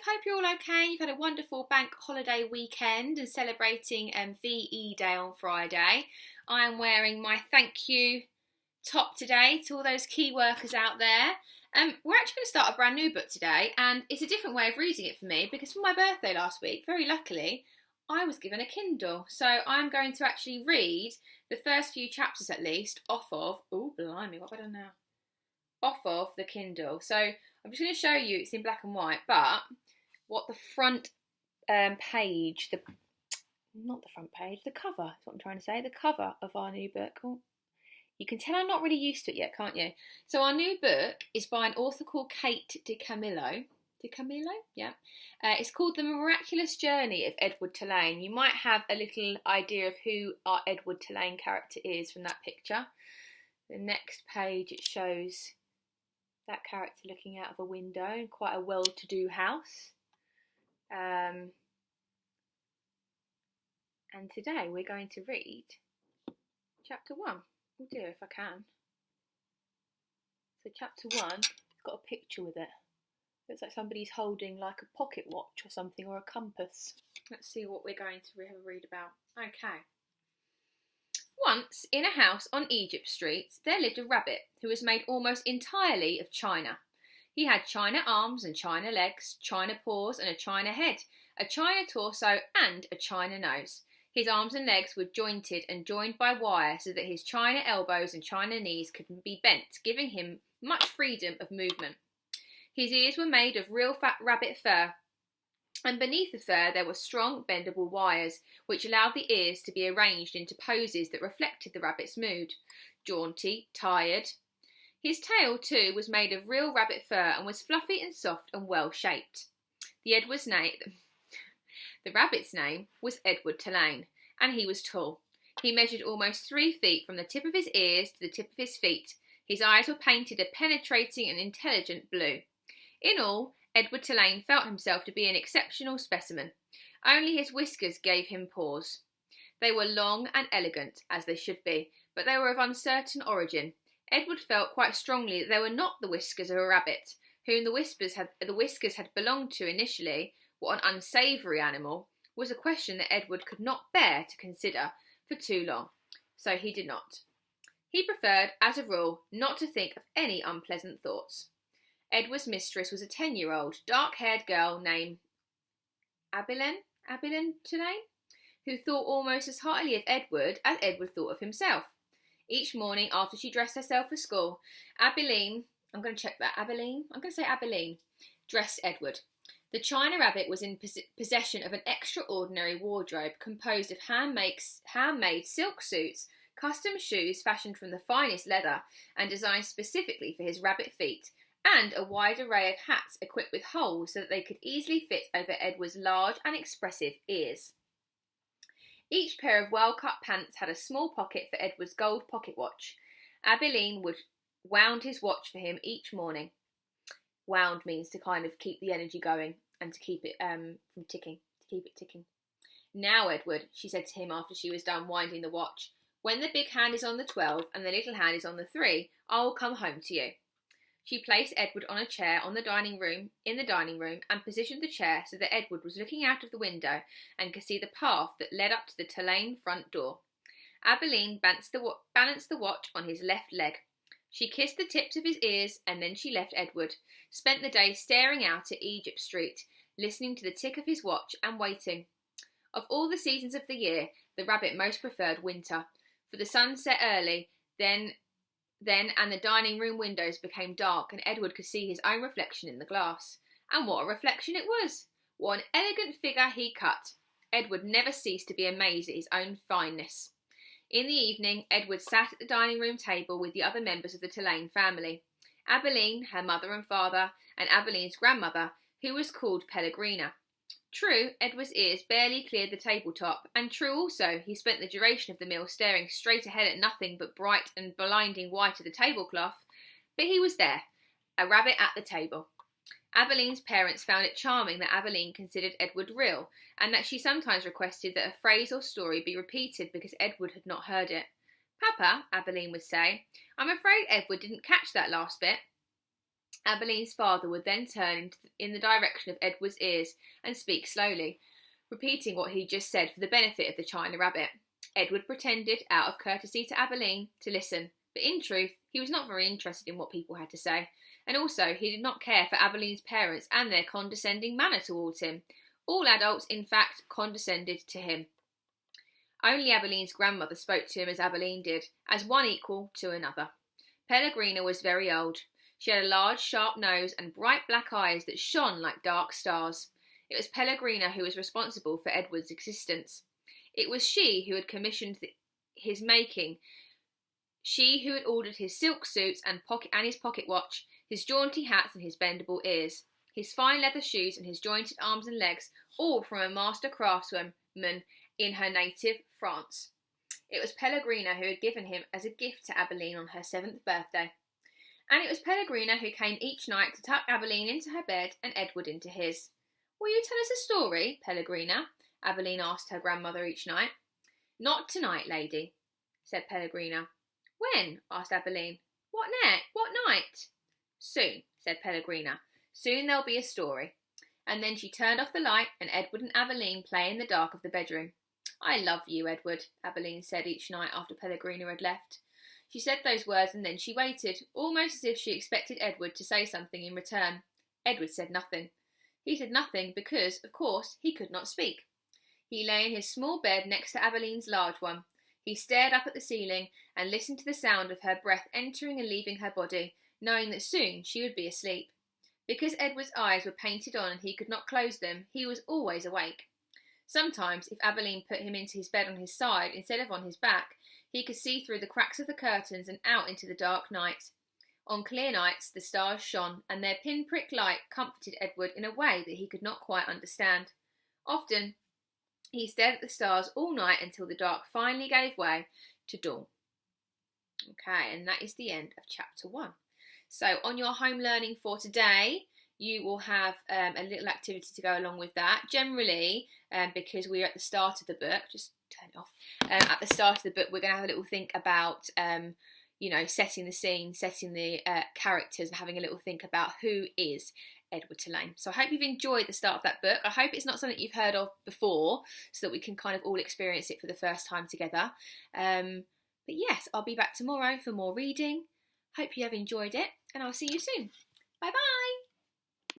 Hope you're all okay. You've had a wonderful bank holiday weekend and celebrating VE Day on Friday. I am wearing my thank you top today to all those key workers out there. We're actually going to start a brand new book today, and it's a different way of reading it for me because for my birthday last week, very luckily, I was given a Kindle. So I'm going to actually read the first few chapters at least off of, oh blimey, what have I done now? Off of the Kindle. So I'm just going to show you, it's in black and white, but what the front page, not the front page, the cover is what I'm trying to say, the cover of our new book. Oh, you can tell I'm not really used to it yet, can't you? So our new book is by an author called Kate DiCamillo. DiCamillo? Yeah. It's called The Miraculous Journey of Edward Tulane. You might have a little idea of who our Edward Tulane character is from that picture. The next page, it shows that character looking out of a window in quite a well-to-do house. And today we're going to read chapter 1. Oh dear, if I can. So chapter 1, it's got a picture with it. Looks like somebody's holding like a pocket watch or something, or a compass. Let's see what we're going to have a read about. Okay. Once, in a house on Egypt Street, there lived a rabbit who was made almost entirely of china. He had china arms and china legs, china paws and a china head, a china torso and a china nose. His arms and legs were jointed and joined by wire so that his china elbows and china knees could be bent, giving him much freedom of movement. His ears were made of real fat rabbit fur, and beneath the fur there were strong, bendable wires, which allowed the ears to be arranged into poses that reflected the rabbit's mood. Jaunty, tired. His tail, too, was made of real rabbit fur and was fluffy and soft and well-shaped. The rabbit's name was Edward Tulane, and he was tall. He measured almost 3 feet from the tip of his ears to the tip of his feet. His eyes were painted a penetrating and intelligent blue. In all, Edward Tulane felt himself to be an exceptional specimen. Only his whiskers gave him pause. They were long and elegant, as they should be, but they were of uncertain origin. Edward felt quite strongly that they were not the whiskers of a rabbit, whom the whiskers had belonged to initially. What an unsavoury animal was a question that Edward could not bear to consider for too long, so he did not. He preferred, as a rule, not to think of any unpleasant thoughts. Edward's mistress was a 10-year-old, dark-haired girl named Abilene Tulane, who thought almost as highly of Edward as Edward thought of himself. Each morning, after she dressed herself for school, Abilene dressed Edward. The china rabbit was in possession of an extraordinary wardrobe composed of handmade silk suits, custom shoes fashioned from the finest leather and designed specifically for his rabbit feet, and a wide array of hats equipped with holes so that they could easily fit over Edward's large and expressive ears. Each pair of well-cut pants had a small pocket for Edward's gold pocket watch. Abilene would wound his watch for him each morning. Wound means to kind of keep the energy going and to keep it from ticking, to keep it ticking. Now, Edward, she said to him after she was done winding the watch, when the big hand is on the 12 and the little hand is on the 3, I will come home to you. She placed Edward on a chair in the dining room and positioned the chair so that Edward was looking out of the window and could see the path that led up to the Tulane front door. Abilene balanced the watch on his left leg. She kissed the tips of his ears and then she left Edward, spent the day staring out at Egypt Street, listening to the tick of his watch and waiting. Of all the seasons of the year, the rabbit most preferred winter, for the sun set early, then and the dining room windows became dark and Edward could see his own reflection in the glass. And what a reflection it was! What an elegant figure he cut! Edward never ceased to be amazed at his own fineness. In the evening, Edward sat at the dining room table with the other members of the Tulane family. Abilene, her mother and father, and Abilene's grandmother, who was called Pellegrina. True, Edward's ears barely cleared the tabletop, and true also, he spent the duration of the meal staring straight ahead at nothing but bright and blinding white of the tablecloth, but he was there, a rabbit at the table. Abilene's parents found it charming that Abilene considered Edward real, and that she sometimes requested that a phrase or story be repeated because Edward had not heard it. Papa, Abilene would say, I'm afraid Edward didn't catch that last bit. Abilene's father would then turn in the direction of Edward's ears and speak slowly, repeating what he just said for the benefit of the China Rabbit. Edward pretended, out of courtesy to Abilene, to listen, but in truth, he was not very interested in what people had to say, and also he did not care for Abilene's parents and their condescending manner towards him. All adults, in fact, condescended to him. Only Abilene's grandmother spoke to him as Abilene did, as one equal to another. Pellegrina was very old. She had a large, sharp nose and bright black eyes that shone like dark stars. It was Pellegrina who was responsible for Edward's existence. It was she who had commissioned his making, she who had ordered his silk suits and his pocket watch, his jaunty hats and his bendable ears, his fine leather shoes and his jointed arms and legs, all from a master craftswoman in her native France. It was Pellegrina who had given him as a gift to Abilene on her 7th birthday. And it was Pellegrina who came each night to tuck Abilene into her bed and Edward into his. "Will you tell us a story, Pellegrina?" Abilene asked her grandmother each night. "Not tonight, lady," said Pellegrina. "When?" asked Abilene. What night?" "Soon," said Pellegrina. "Soon there'll be a story." And then she turned off the light and Edward and Abilene play in the dark of the bedroom. "I love you, Edward," Abilene said each night after Pellegrina had left. She said those words and then she waited, almost as if she expected Edward to say something in return. Edward said nothing. He said nothing because, of course, he could not speak. He lay in his small bed next to Abilene's large one. He stared up at the ceiling and listened to the sound of her breath entering and leaving her body, knowing that soon she would be asleep. Because Edward's eyes were painted on and he could not close them, he was always awake. Sometimes, if Abilene put him into his bed on his side instead of on his back, he could see through the cracks of the curtains and out into the dark night. On clear nights, the stars shone, and their pinprick light comforted Edward in a way that he could not quite understand. Often, he stared at the stars all night until the dark finally gave way to dawn. Okay, and that is the end of chapter 1. So, on your home learning for today, you will have a little activity to go along with that. Generally, because we're at the start of the book, just turn it off. At the start of the book, we're going to have a little think about, setting the scene, setting the characters, and having a little think about who is Edward Tulane. So I hope you've enjoyed the start of that book. I hope it's not something you've heard of before, so that we can kind of all experience it for the first time together. But yes, I'll be back tomorrow for more reading. Hope you have enjoyed it, and I'll see you soon. Bye bye.